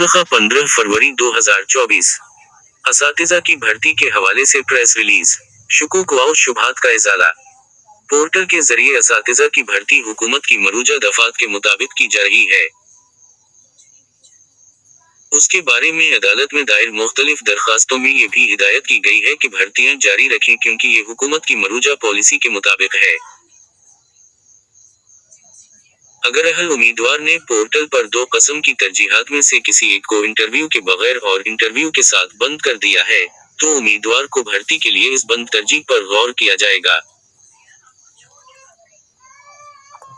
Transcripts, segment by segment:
तारीख 15 फरवरी 2024। असातिज़ा की भर्ती के हवाले से प्रेस रिलीज। शुकूक व शुबहात का इज़ाला। पोर्टल के जरिए असातिज़ा की भर्ती हुकूमत की मरूजा दफात के मुताबिक की जा रही है। उसके बारे में अदालत में दायर मुख्तलिफ दरखास्तों में ये भी हिदायत की गई है कि भर्तियां जारी रखें क्योंकि ये हुकूमत की मरूजा पॉलिसी के मुताबिक है। अगर अहल उम्मीदवार ने पोर्टल पर 2 किस्म की तरजीहात में से किसी एक को इंटरव्यू के बगैर और इंटरव्यू के साथ बंद कर दिया है, तो उम्मीदवार को भर्ती के लिए इस बंद तरजीह पर गौर किया जाएगा।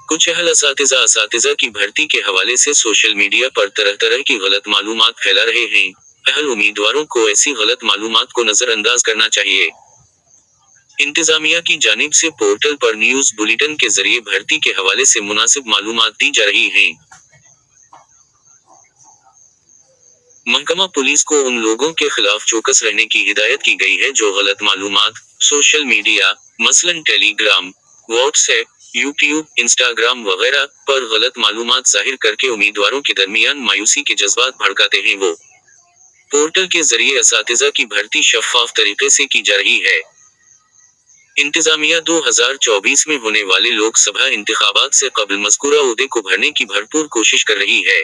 कुछ अहल असातिज़ा की भर्ती के हवाले से सोशल मीडिया पर तरह तरह की गलत मालूमात फैला रहे हैं। अहल उम्मीदवारों को ऐसी गलत मालूमात को नजरअंदाज करना चाहिए। इंतजामिया की जानिब से पोर्टल पर न्यूज बुलेटिन के जरिए भर्ती के हवाले से मुनासिब मालूमात दी जा रही हैं। महकमा पुलिस को उन लोगों के खिलाफ चौकस रहने की हिदायत की गई है जो गलत मालूमात सोशल मीडिया मसलन टेलीग्राम, व्हाट्सएप, यूट्यूब, इंस्टाग्राम वगैरह पर गलत मालूमात जाहिर करके उम्मीदवारों के दरमियान मायूसी के जज्बात भड़काते हैं। वो पोर्टल के जरिए असातिज़ा की भर्ती शफाफ तरीके से की जा रही है। इंतजामिया 2024 में होने वाले लोकसभा इंतखाबात से कबल मज़कूरा ओहदे को भरने की भरपूर कोशिश कर रही है।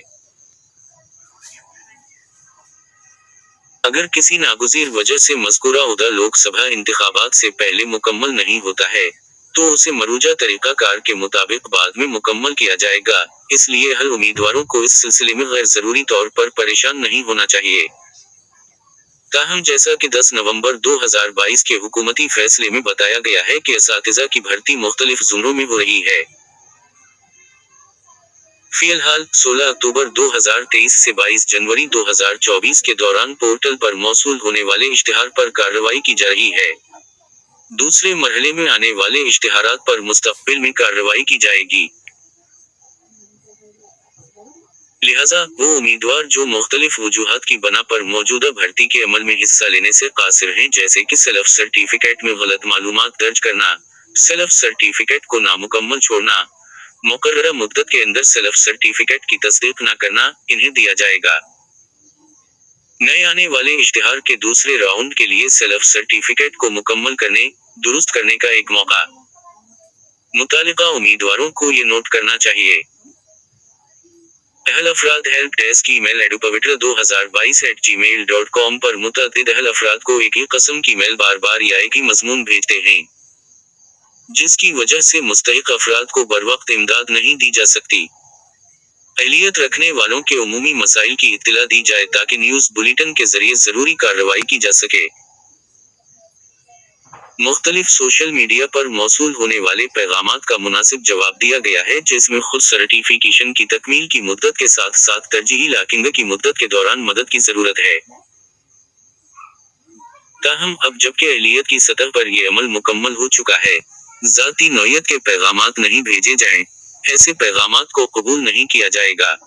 अगर किसी नागुज़ीर वजह से मज़कूरा ओहदा लोकसभा इंतखाबात से पहले मुकम्मल नहीं होता है, तो उसे मरूजा तरीक़ाकार के मुताबिक बाद में मुकम्मल किया जाएगा। इसलिए हर उम्मीदवारों को इस सिलसिले में गैर ज़रूरी तौर पर परेशान नहीं होना चाहिए। ताहम जैसा कि 10 नवंबर 2022 के हुकूमती फैसले में बताया गया है कि असातिज़ा की भर्ती मुख्तलिफ ज़ुमरों में हो रही है। फिलहाल 16 अक्टूबर 2023 से 22 जनवरी 2024 के दौरान पोर्टल पर मौसूल होने वाले इश्तिहार पर कार्रवाई की जा रही है। दूसरे मरहले में आने वाले इश्तिहारात पर मुस्तक़बिल में कार्रवाई की जाएगी। लिहाजा वो उम्मीदवार जो मुख्तलिफ वजूहात की बना पर मौजूदा भर्ती के अमल में हिस्सा लेने से कासिर हैं, जैसे कि सेल्फ सर्टिफिकेट में गलत मालूमात दर्ज करना, सेल्फ सर्टिफिकेट को नामुकम्मल छोड़ना, मुकर्ररा मुद्दत के अंदर सेल्फ सर्टिफिकेट की तस्दीक न करना, इन्हें दिया जाएगा। नए आने वाले इश्तिहार के दूसरे राउंड के लिए सेल्फ सर्टिफिकेट को मुकम्मल करने, दुरुस्त करने का एक मौका। मुतालिका उम्मीदवारों को ये नोट करना चाहिए। अहल अफराद हेल्प डेस्क ईमेल edupavitra2022@gmail.com पर मुतअद्दिद अहल अफराद को एक ही किस्म की मेल बार बार या एक ही मजमून भेजते हैं, जिसकी वजह से मुस्तहिक अफराद को बरवक्त इमदाद नहीं दी जा सकती। अहलियत रखने वालों के उमूमी मसाइल की इत्तिला दी जाए ताकि न्यूज़ बुलेटिन के जरिए ज़रूरी कार्रवाई की जा सके। मुख्तलिफ सोशल मीडिया पर मौसूल होने वाले पैगामात का मुनासिब जवाब दिया गया है, जिसमें खुद सर्टिफिकेशन की तकमील की मुद्दत के साथ साथ तरजीही लॉकिंग की मुद्दत के दौरान मदद की ज़रूरत है। ताहम अब जबकि अहलियत की सतह पर यह अमल मुकम्मल हो चुका है, ज़ाती नौयत के पैगामात नहीं भेजे जाएं, ऐसे पैगामात को कबूल नहीं किया जाएगा।